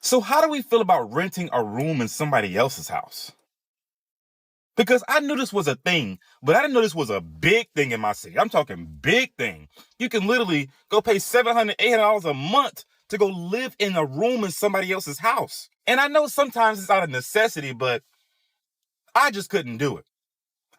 So how do we feel about renting a room in somebody else's house? Because I knew this was a thing, but I didn't know this was a big thing in my city. I'm talking big thing. You can literally go pay $700, $800 a month to go live in a room in somebody else's house. And I know sometimes it's out of necessity, but I just couldn't do it.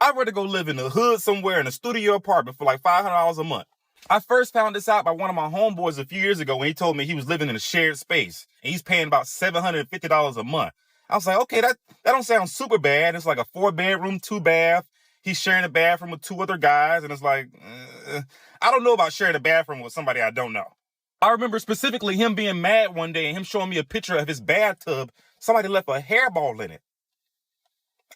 I'd rather go live in the hood somewhere in a studio apartment for like $500 a month. I first found this out by one of my homeboys a few years ago when he told me he was living in a shared space and he's paying about $750 a month. I was like, okay, that don't sound super bad. It's like a 4-bedroom, 2-bath. He's sharing a bathroom with 2 other guys. And it's like, I don't know about sharing a bathroom with somebody I don't know. I remember specifically him being mad one day and him showing me a picture of his bathtub. Somebody left a hairball in it.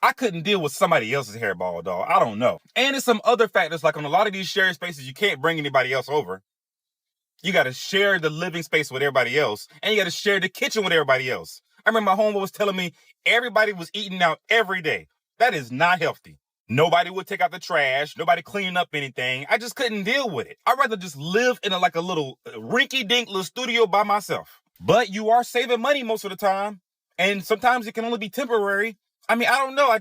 I couldn't deal with somebody else's hairball, dog. I don't know. And there's some other factors, like on a lot of these shared spaces, you can't bring anybody else over. You got to share the living space with everybody else. And you got to share the kitchen with everybody else. I remember my homeboy was telling me everybody was eating out every day. That is not healthy. Nobody would take out the trash. Nobody cleaning up anything. I just couldn't deal with it. I'd rather just live in a little rinky-dink little studio by myself. But you are saving money most of the time. And sometimes it can only be temporary. I mean, I don't know. I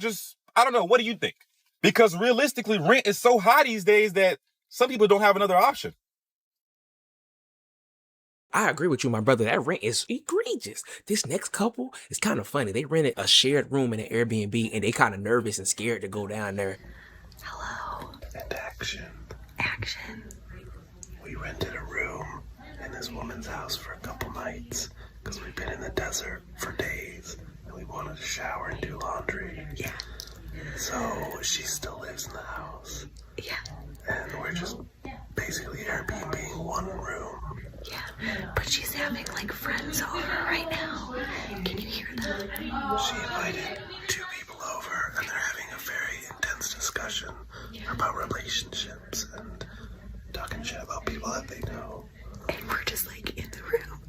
don't know. What do you think? Because realistically, rent is so high these days that some people don't have another option. I agree with you, my brother. That rent is egregious. This next couple is kind of funny. They rented a shared room in an Airbnb, and they kind of nervous and scared to go down there. Hello. And action. Action. We rented a room in this woman's house for a couple nights because we've been in the desert for days and we wanted to shower and do laundry. Yeah. So she still lives in the house. Yeah. And we're just basically Airbnb-ing one room. Yeah, but she's having friends over right now. Can you hear them? She invited 2 people over and they're having a very intense discussion about relationships and talking shit about people that they know. And we're just in the room.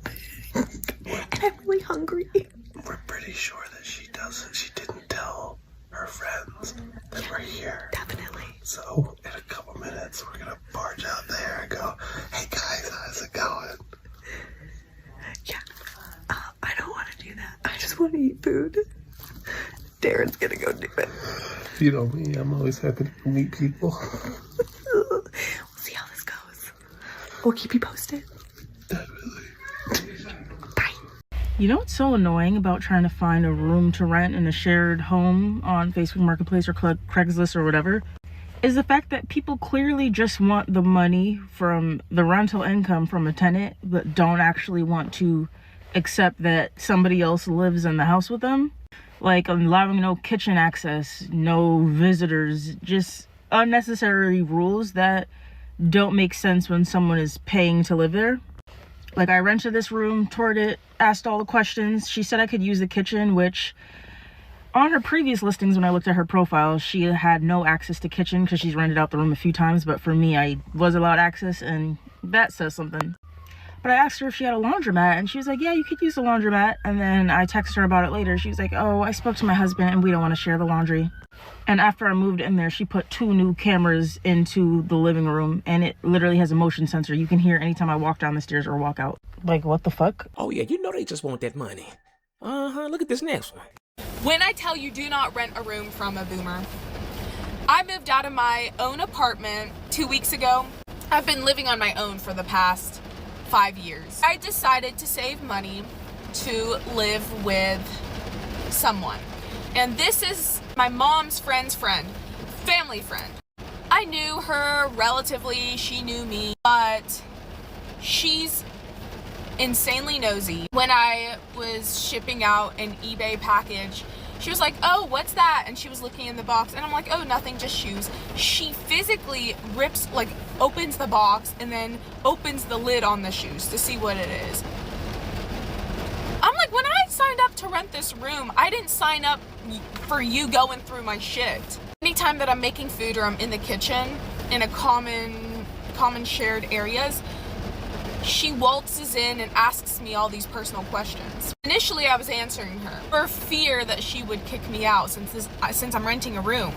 And I'm really hungry. We're pretty sure that she didn't tell her friends that we're here. Definitely. So in a couple minutes, we're gonna barge out there and go, hey guys, how's it going? Yeah. I don't want to do that. I just want to eat food. Darren's gonna go do it. You know me, I'm always happy to meet people. We'll see how this goes. We'll keep you posted. Definitely. Bye. You know what's so annoying about trying to find a room to rent in a shared home on Facebook Marketplace or Craigslist or whatever? Is the fact that people clearly just want the money from the rental income from a tenant, but don't actually want to accept that somebody else lives in the house with them. Like allowing no kitchen access, no visitors, just unnecessary rules that don't make sense when someone is paying to live there. Like I rented this room, toured it, asked all the questions. She said I could use the kitchen, which on her previous listings, when I looked at her profile, she had no access to kitchen because she's rented out the room a few times. But for me, I was allowed access, and that says something. But I asked her if she had a laundromat, and she was like, yeah, you could use the laundromat. And then I texted her about it later. She was like, oh, I spoke to my husband, and we don't want to share the laundry. And after I moved in there, she put 2 new cameras into the living room, and it literally has a motion sensor. You can hear anytime I walk down the stairs or walk out. Like, what the fuck? Oh, yeah, you know they just want that money. Look at this next one. When I tell you do not rent a room from a boomer. I moved out of my own apartment 2 weeks ago. I've been living on my own for the past 5 years. I decided to save money to live with someone. And this is my mom's friend's friend, family friend. I knew her relatively, she knew me, but she's insanely nosy. When I was shipping out an eBay package, she was like, oh, what's that? And she was looking in the box and I'm like, oh, nothing, just shoes. She physically opens the box and then opens the lid on the shoes to see what it is. I'm like, when I signed up to rent this room, I didn't sign up for you going through my shit. Anytime that I'm making food or I'm in the kitchen in a common shared areas, she waltzes in and asks me all these personal questions. Initially, I was answering her for fear that she would kick me out since I'm renting a room.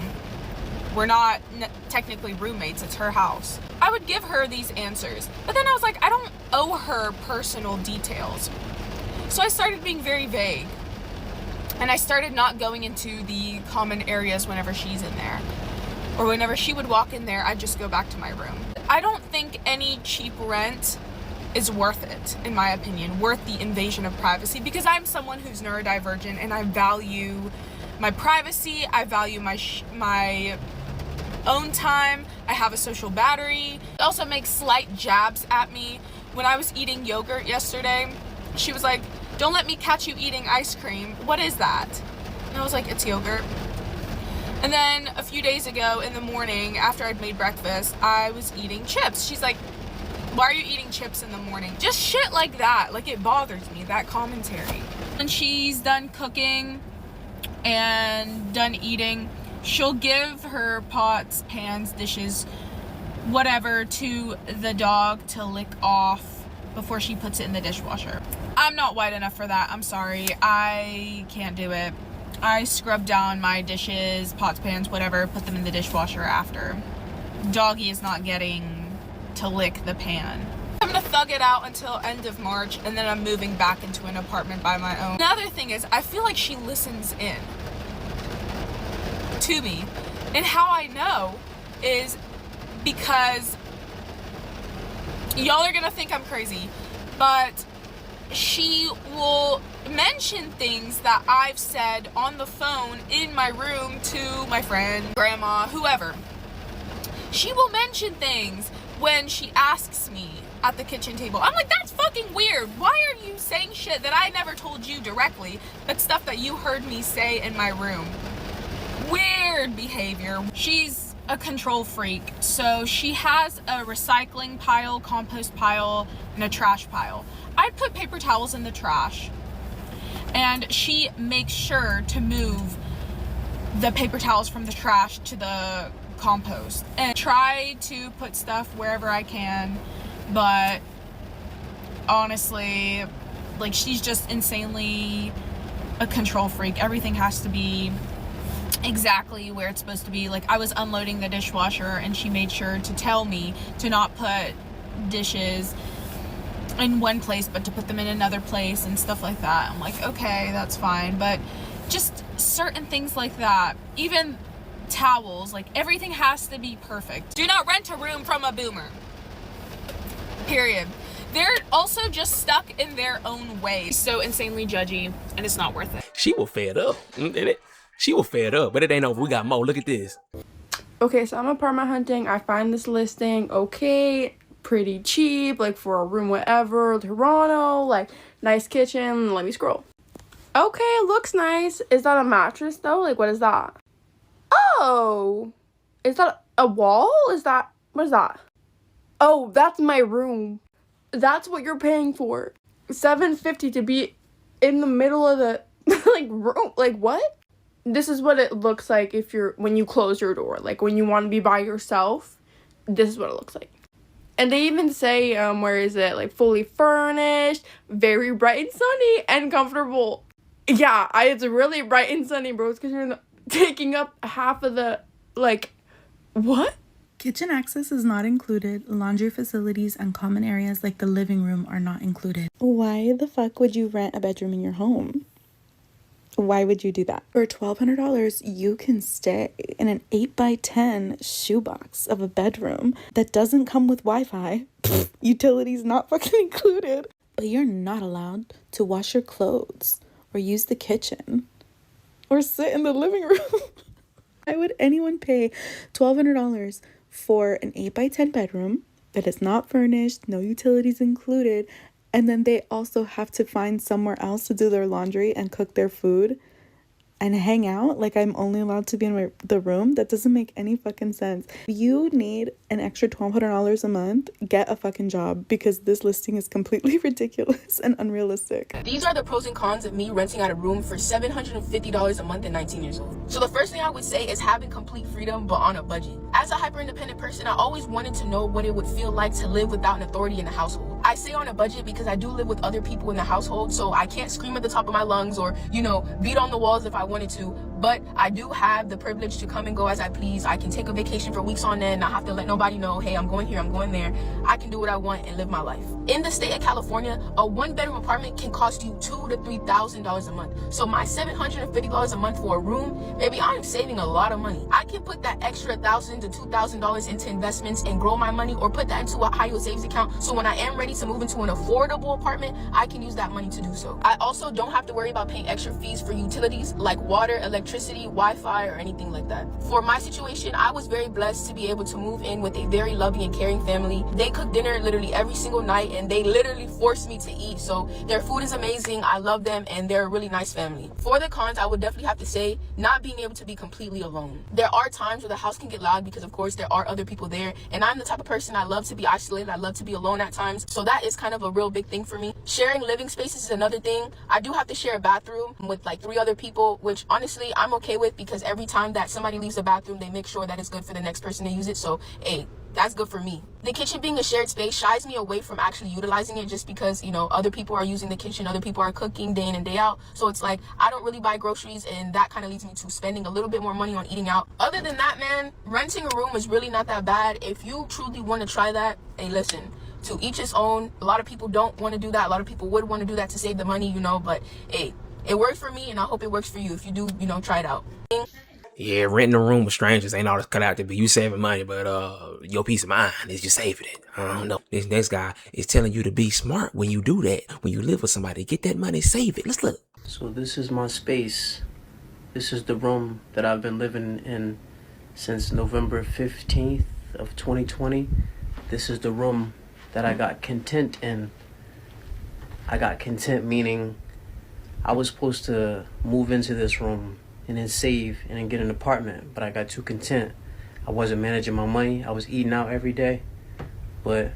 We're not technically roommates, it's her house. I would give her these answers, but then I was like, I don't owe her personal details. So I started being very vague. And I started not going into the common areas whenever she's in there. Or whenever she would walk in there, I'd just go back to my room. I don't think any cheap rent is worth it, in my opinion, worth the invasion of privacy, because I'm someone who's neurodivergent and I value my privacy, I value my own time, I have a social battery. She also makes slight jabs at me. When I was eating yogurt yesterday, she was like, "Don't let me catch you eating ice cream. What is that?" And I was like, "It's yogurt." And then a few days ago in the morning, after I'd made breakfast, I was eating chips. She's like, "Why are you eating chips in the morning?" Just shit like that. Like, it bothers me, that commentary. When she's done cooking and done eating, she'll give her pots, pans, dishes, whatever to the dog to lick off before she puts it in the dishwasher. I'm not white enough for that. I'm sorry. I can't do it. I scrub down my dishes, pots, pans, whatever, put them in the dishwasher after. Doggy is not getting to lick the pan. I'm gonna thug it out until end of March, and then I'm moving back into an apartment by my own. Another thing is, I feel like she listens in to me. And how I know is because y'all are gonna think I'm crazy, but she will mention things that I've said on the phone in my room to my friend, grandma, whoever. She will mention things when she asks me at the kitchen table. I'm like, that's fucking weird. Why are you saying shit that I never told you directly, but stuff that you heard me say in my room? Weird behavior. She's a control freak, so she has a recycling pile, compost pile, and a trash pile. I put paper towels in the trash, and she makes sure to move the paper towels from the trash to the compost and try to put stuff wherever I can, but honestly, like, she's just insanely a control freak. Everything has to be exactly where it's supposed to be. Like, I was unloading the dishwasher and she made sure to tell me to not put dishes in one place but to put them in another place and stuff like that. I'm like, okay, that's fine. But just certain things like that, even towels, like, everything has to be perfect. Do not rent a room from a boomer, period. They're also just stuck in their own way, so insanely judgy, and it's not worth it. She will fed up. She will fed up, but it ain't over. We got more. Look at this. Okay, so I'm apartment hunting. I find this listing, okay, pretty cheap, like for a room, whatever, Toronto, like nice kitchen. Let me scroll. Okay, it looks nice. Is that a mattress though? Like, what is that? Oh, is that a wall? Is that, what is that? Oh, that's my room. That's what you're paying for. $750 to be in the middle of the like room. Like, what? This is what it looks like when you close your door. Like, when you want to be by yourself, this is what it looks like. And they even say, where is it? Like, fully furnished, very bright and sunny, and comfortable. Yeah, it's really bright and sunny, bro. It's because you're taking up half of the, like, what? Kitchen access is not included. Laundry facilities and common areas like the living room are not included. Why the fuck would you rent a bedroom in your home? Why would you do that? For $1,200, you can stay in an 8x10 shoebox of a bedroom that doesn't come with Wi-Fi. Utilities not fucking included. But you're not allowed to wash your clothes or use the kitchen or sit in the living room. Why would anyone pay $1,200 for an 8x10 bedroom that is not furnished, no utilities included, and then they also have to find somewhere else to do their laundry and cook their food and hang out? Like, I'm only allowed to be in the room? That doesn't make any fucking sense. If you need an extra $1,200 a month, get a fucking job, because this listing is completely ridiculous and unrealistic. These are the pros and cons of me renting out a room for $750 a month at 19 years old. So the first thing I would say is having complete freedom, but on a budget. As a hyper-independent person, I always wanted to know what it would feel like to live without an authority in the household. I say on a budget because I do live with other people in the household, so I can't scream at the top of my lungs or, you know, beat on the walls if I wanted to. But I do have the privilege to come and go as I please. I can take a vacation for weeks on end, not have to let nobody know, hey, I'm going here, I'm going there. I can do what I want and live my life. In the state of California, a 1-bedroom apartment can cost you $2,000 to $3,000 a month. So my $750 a month for a room, baby, I'm saving a lot of money. I can put that extra $1,000 to $2,000 into investments and grow my money, or put that into a high yield savings account. So when I am ready to move into an affordable apartment, I can use that money to do so. I also don't have to worry about paying extra fees for utilities like water, electricity, Wi-Fi, or anything like that. For my situation, I was very blessed to be able to move in with a very loving and caring family. They cook dinner literally every single night, and they literally force me to eat. So their food is amazing. I love them, and they're a really nice family. For the cons, I would definitely have to say not being able to be completely alone. There are times where the house can get loud because, of course, there are other people there, and I'm the type of person, I love to be isolated. I love to be alone at times. So that is kind of a real big thing for me. Sharing living spaces is another thing. I do have to share a bathroom with like 3 other people, which honestly I'm okay with, because every time that somebody leaves the bathroom, they make sure that it's good for the next person to use it. So hey, that's good for me. The kitchen being a shared space shies me away from actually utilizing it, just because, you know, other people are using the kitchen, other people are cooking day in and day out. So it's like, I don't really buy groceries, and that kind of leads me to spending a little bit more money on eating out. Other than that, man, renting a room is really not that bad. If you truly want to try that, hey, listen, to each his own. A lot of people don't want to do that. A lot of people would want to do that to save the money, you know, but hey, it worked for me, and I hope it works for you. If you do, you know, try it out. Yeah, renting a room with strangers ain't all it's cut out to be. You saving money, but your peace of mind is just saving it. I don't know. This next guy is telling you to be smart when you do that. When you live with somebody, get that money, save it. Let's look. So this is my space. This is the room that I've been living in since November 15th of 2020. This is the room that I got content in. I got content meaning I was supposed to move into this room and then save and then get an apartment, but I got too content. I wasn't managing my money. I was eating out every day, but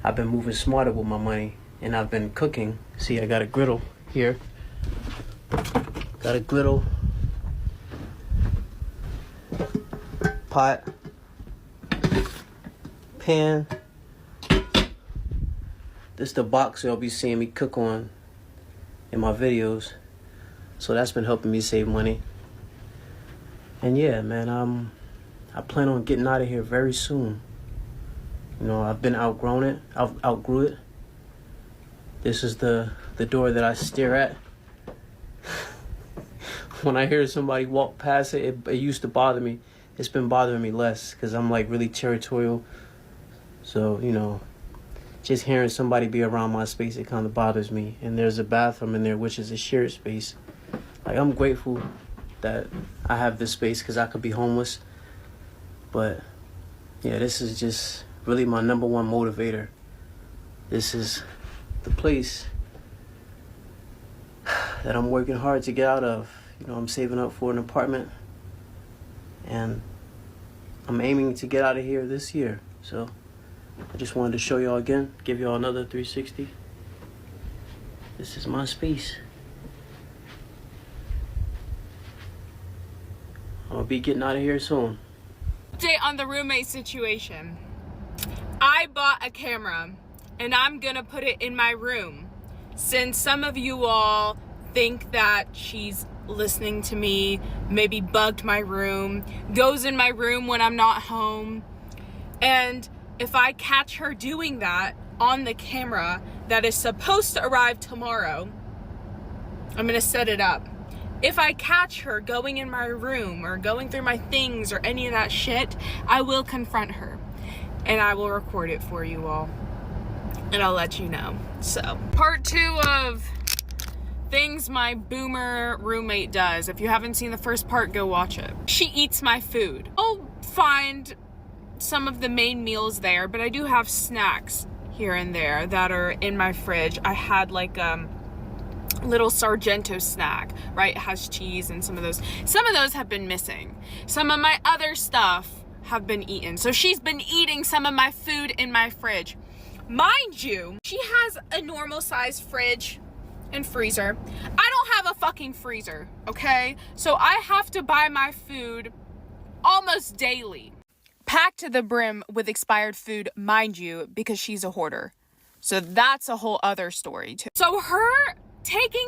I've been moving smarter with my money, and I've been cooking. See, I got a griddle here. Got a griddle, pot, pan. This is the box you'll be seeing me cook on in my videos. So that's been helping me save money. And yeah, man, I plan on getting out of here very soon. You know, I've been outgrown it. I've outgrew it. This is the door that I stare at. When I hear somebody walk past it, it used to bother me. It's been bothering me less because I'm like really territorial. So, you know, just hearing somebody be around my space, it kind of bothers me. And there's a bathroom in there, which is a shared space. Like, I'm grateful that I have this space because I could be homeless. But, yeah, this is just really my number one motivator. This is the place that I'm working hard to get out of. You know, I'm saving up for an apartment. And I'm aiming to get out of here this year. So, I just wanted to show y'all again, give y'all another 360. This is my space. I'll be getting out of here soon. Update on the roommate situation. I bought a camera and I'm gonna put it in my room. Since some of you all think that she's listening to me, maybe bugged my room, goes in my room when I'm not home, and if I catch her doing that on the camera that is supposed to arrive tomorrow, I'm gonna set it up. If I catch her going in my room or going through my things or any of that shit, I will confront her and I will record it for you all and I'll let you know. So, part 2 of things my boomer roommate does. If you haven't seen the first part, go watch it. She eats my food. I'll find some of the main meals there, but I do have snacks here and there that are in my fridge. I had like little Sargento snack, right? It has cheese and some of those have been missing. Some of my other stuff have been eaten. So she's been eating some of my food in my fridge. Mind you, she has a normal size fridge and freezer. I don't have a fucking freezer, okay? So I have to buy my food almost daily, packed to the brim with expired food, mind you, because she's a hoarder. So that's a whole other story too. So her taking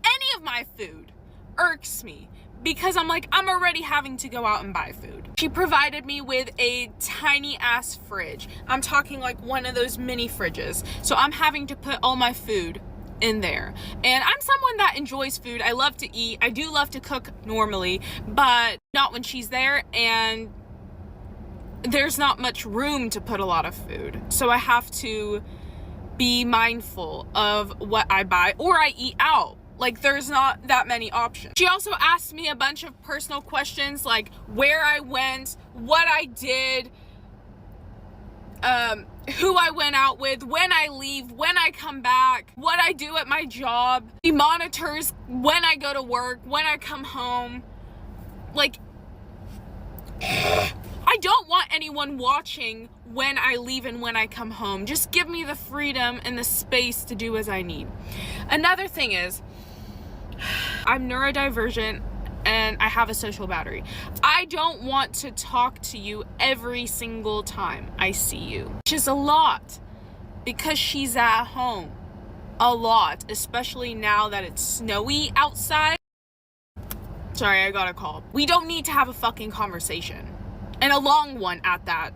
any of my food irks me because I'm like, I'm already having to go out and buy food. She provided me with a tiny ass fridge. I'm talking like one of those mini fridges. So I'm having to put all my food in there. And I'm someone that enjoys food. I love to eat. I do love to cook normally, but not when she's there, and there's not much room to put a lot of food. So I have to be mindful of what I buy, or I eat out. Like, there's not that many options. She also asked me a bunch of personal questions, like where I went, what I did, who I went out with, when I leave, when I come back, what I do at my job. She monitors when I go to work, when I come home. Like, I don't want anyone watching when I leave and when I come home. Just give me the freedom and the space to do as I need. Another thing is, I'm neurodivergent and I have a social battery. I don't want to talk to you every single time I see you, which is a lot because she's at home a lot, especially now that it's snowy outside. Sorry, I got a call. We don't need to have a fucking conversation, and a long one at that.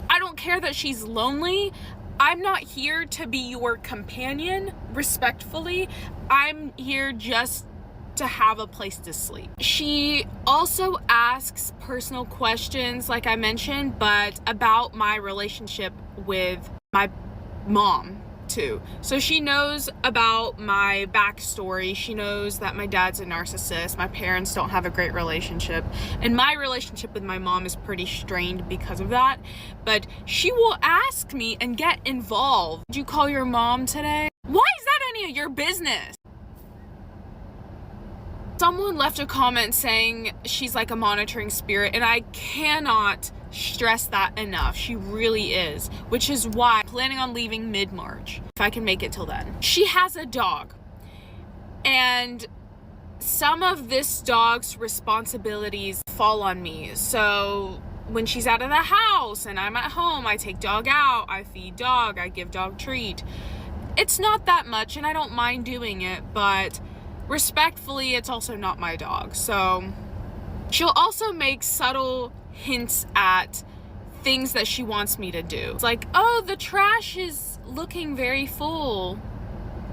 I don't care that she's lonely. I'm not here to be your companion, respectfully. I'm here just to have a place to sleep. She also asks personal questions, like I mentioned, but about my relationship with my mom too. So she knows about my backstory. She knows that my dad's a narcissist. My parents don't have a great relationship. And my relationship with my mom is pretty strained because of that. But she will ask me and get involved. Did you call your mom today? Why is that any of your business? Someone left a comment saying she's like a monitoring spirit, and I cannot stress that enough. She really is, which is why I'm planning on leaving mid-March if I can make it till then. She has a dog, and some of this dog's responsibilities fall on me. So when she's out of the house and I'm at home, I take dog out, I feed dog, I give dog treat. It's not that much and I don't mind doing it, but respectfully, it's also not my dog. So she'll also make subtle hints at things that she wants me to do. It's like, oh, the trash is looking very full,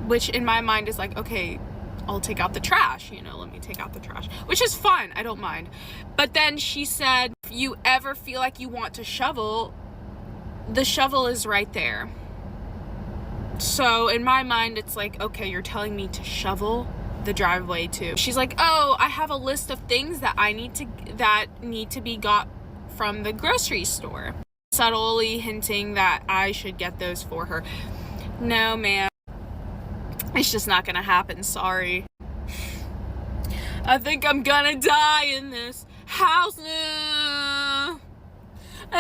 which in my mind is like, okay, I'll take out the trash, you know, let me take out the trash, which is fine, I don't mind. But then she said, if you ever feel like you want to shovel, the shovel is right there. So in my mind, it's like, okay, you're telling me to shovel the driveway too. She's like, oh, I have a list of things that need to be got from the grocery store, subtly hinting that I should get those for her. No, man, it's just not gonna happen. Sorry. I think I'm gonna die in this house. I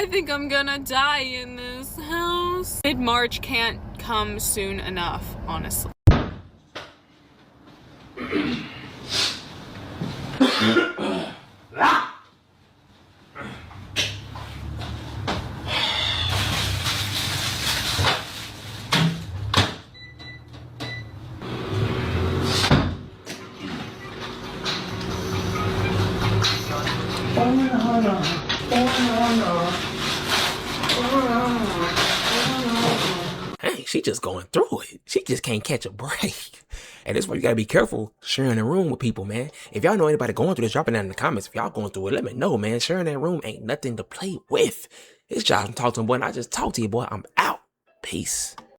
think I'm gonna die in this house. Mid-March can't come soon enough, honestly. Hey, she just going through it. She just can't catch a break. And that's why you gotta be careful sharing a room with people, man. If y'all know anybody going through this, drop it down in the comments. If y'all going through it, let me know, man. Sharing that room ain't nothing to play with. It's Josh from Talk to Him Boy, and I just talked to you, boy. I'm out. Peace.